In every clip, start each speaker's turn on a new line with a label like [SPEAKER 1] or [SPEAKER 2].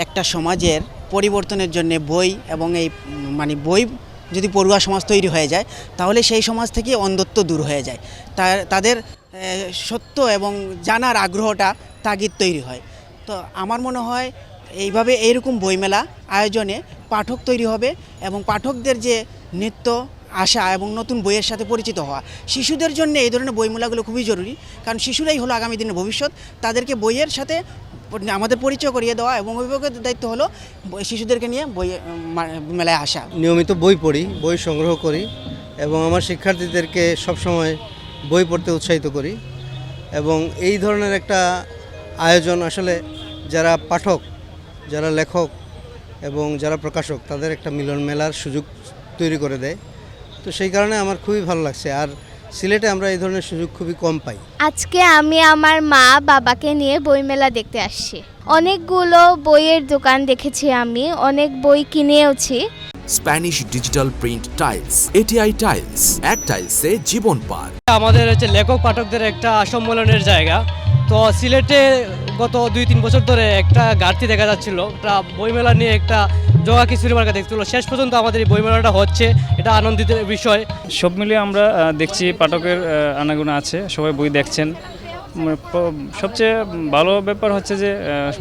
[SPEAKER 1] একটা সমাজের পরিবর্তনের জন্য বই এবং এই বই যদি পড়ুয়া সমাজ তৈরি হয়ে যায় তাহলে সেই সমাজ থেকে অন্ধত্ব দূর হয়ে যায়, তাদের সত্য এবং জানার আগ্রহটা তাগিদ তৈরি হয়। তো আমার মনে হয় এইভাবে এইরকম বইমেলা আয়োজনে পাঠক তৈরি হবে এবং পাঠকদের যে নিত্য আশা এবং নতুন বইয়ের সাথে পরিচিত হওয়া, শিশুদের জন্য এই ধরনের বইমেলাগুলো খুবই জরুরি, কারণ শিশুরাই হলো আগামী দিনের ভবিষ্যৎ। তাদেরকে বইয়ের সাথে আমাদের পরিচয় করিয়ে দেওয়া এবং অভিভাবকের দায়িত্ব হলো শিশুদেরকে নিয়ে বই মেলায় আসা।
[SPEAKER 2] নিয়মিত বই পড়ি, বই সংগ্রহ করি এবং আমার শিক্ষার্থীদেরকে সবসময় বই পড়তে উৎসাহিত করি। এবং এই ধরনের একটা আয়োজন আসলে যারা পাঠক, যারা লেখক এবং যারা প্রকাশক তাদের একটা মিলন মেলার সুযোগ তৈরি করে দেয়। তো সেই কারণে আমার খুবই ভালো লাগছে। আর সিলেটে আমরা এই ধরনের সুযোগ খুবই কম পাই।
[SPEAKER 3] আজকে আমি আমার মা বাবাকে নিয়ে বইমেলা দেখতে আসছি। অনেকগুলো বইয়ের দোকান দেখেছি, আমি অনেক বই কিনেওছি।
[SPEAKER 4] Spanish digital print tiles, ATI tiles, এক টাইলসে জীবন পার।
[SPEAKER 5] আমাদের লেখক পাঠকদের একটা সম্মেলনের জায়গা। তো সিলেটে গত 2-3 বছর ধরে একটা ঘাটতি দেখা যাচ্ছিল, একটা বইমেলা নিয়ে একটা জগা খিচুড়ি মার্কা দেখছিল। শেষ পর্যন্ত আমাদের এই বইমেলাটা হচ্ছে, এটা আনন্দিত বিষয়।
[SPEAKER 6] সব মিলিয়ে আমরা দেখছি পাঠকের আনাগোনা আছে, সবাই বই দেখছেন। সবচেয়ে ভালো ব্যাপার হচ্ছে যে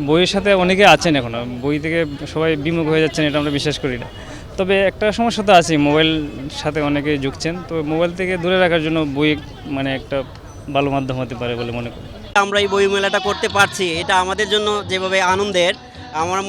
[SPEAKER 6] বইয়ের সাথে অনেকে আছেন, এখন বই থেকে সবাই বিমুখ হয়ে যাচ্ছেন, এটা আমরা বিশ্বাস করি না। তবে একটা সমস্যা তো আছে, মোবাইল সাথে অনেকে যুগছেন, তো মোবাইল থেকে দূরে রাখার জন্য বই একটা ভালো মাধ্যম হতে পারে বলে মনে করি।
[SPEAKER 7] আমরা এই বই মেলাটা করতে পারছি, এটা আমাদের জন্য যেভাবে আনন্দের, আমরা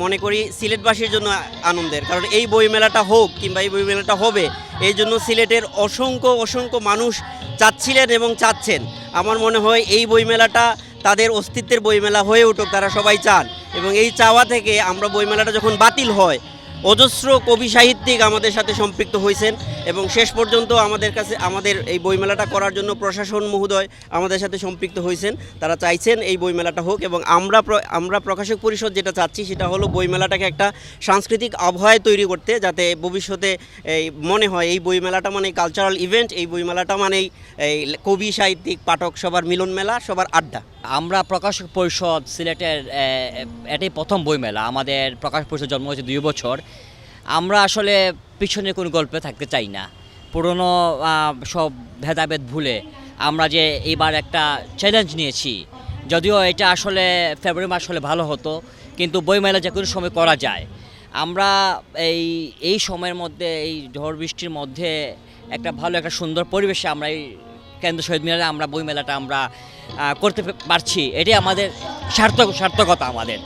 [SPEAKER 7] মনে করি সিলেটবাসীর জন্য আনন্দের। কারণ এই বই মেলাটা হোক কিংবা এই বই মেলাটা হবে, এই জন্য সিলেটের অসংখ্য মানুষ চাচ্ছিলেন এবং চাচ্ছেন। আমার মনে হয় এই বই মেলাটা তাদের অস্তিত্বের বইমেলা হয়ে উঠুক, তারা সবাই চান। এবং এই চাওয়া থেকে আমরা বইমেলাটা যখন বাতিল হয়, অজস্র কবি সাহিত্যিক আমাদের সাথে সম্পৃক্ত হয়েছেন এবং শেষ পর্যন্ত আমাদের এই বইমেলাটা করার জন্য প্রশাসন মহোদয় আমাদের সাথে সম্পৃক্ত হয়েছেন। তারা চাইছেন এই বইমেলাটা হোক এবং আমরা প্রকাশক পরিষদ যেটা চাচ্ছি সেটা হলো বইমেলাটাকে একটা সাংস্কৃতিক আবহাওয়ায় তৈরি করতে, যাতে ভবিষ্যতে এই মনে হয় এই বইমেলাটা মানে কালচারাল ইভেন্ট, এই বইমেলাটা মানেই এই কবি সাহিত্যিক পাঠক সবার মিলন মেলা, সবার আড্ডা।
[SPEAKER 8] আমরা প্রকাশক পরিষদ সিলেটের এটাই প্রথম বইমেলা। আমাদের প্রকাশক পরিষদ জন্ম হয়েছে 2 বছর। আমরা আসলে পিছনে কোনো গল্পে থাকতে চাই না। পুরনো সব ভেদাভেদ ভুলে আমরা যে এইবার একটা চ্যালেঞ্জ নিয়েছি, যদিও এটা আসলে ফেব্রুয়ারি মাস হলে ভালো হতো, কিন্তু বইমেলা যে কোনো সময় করা যায়। আমরা এই সময়ের মধ্যে, এই ঝড় বৃষ্টির মধ্যে একটা ভালো একটা সুন্দর পরিবেশে আমরা এই কেন্দ্র শহীদ মিনারে আমরা বইমেলাটা আমরা করতে পারছি, এটাই আমাদের সার্থকতা আমাদের।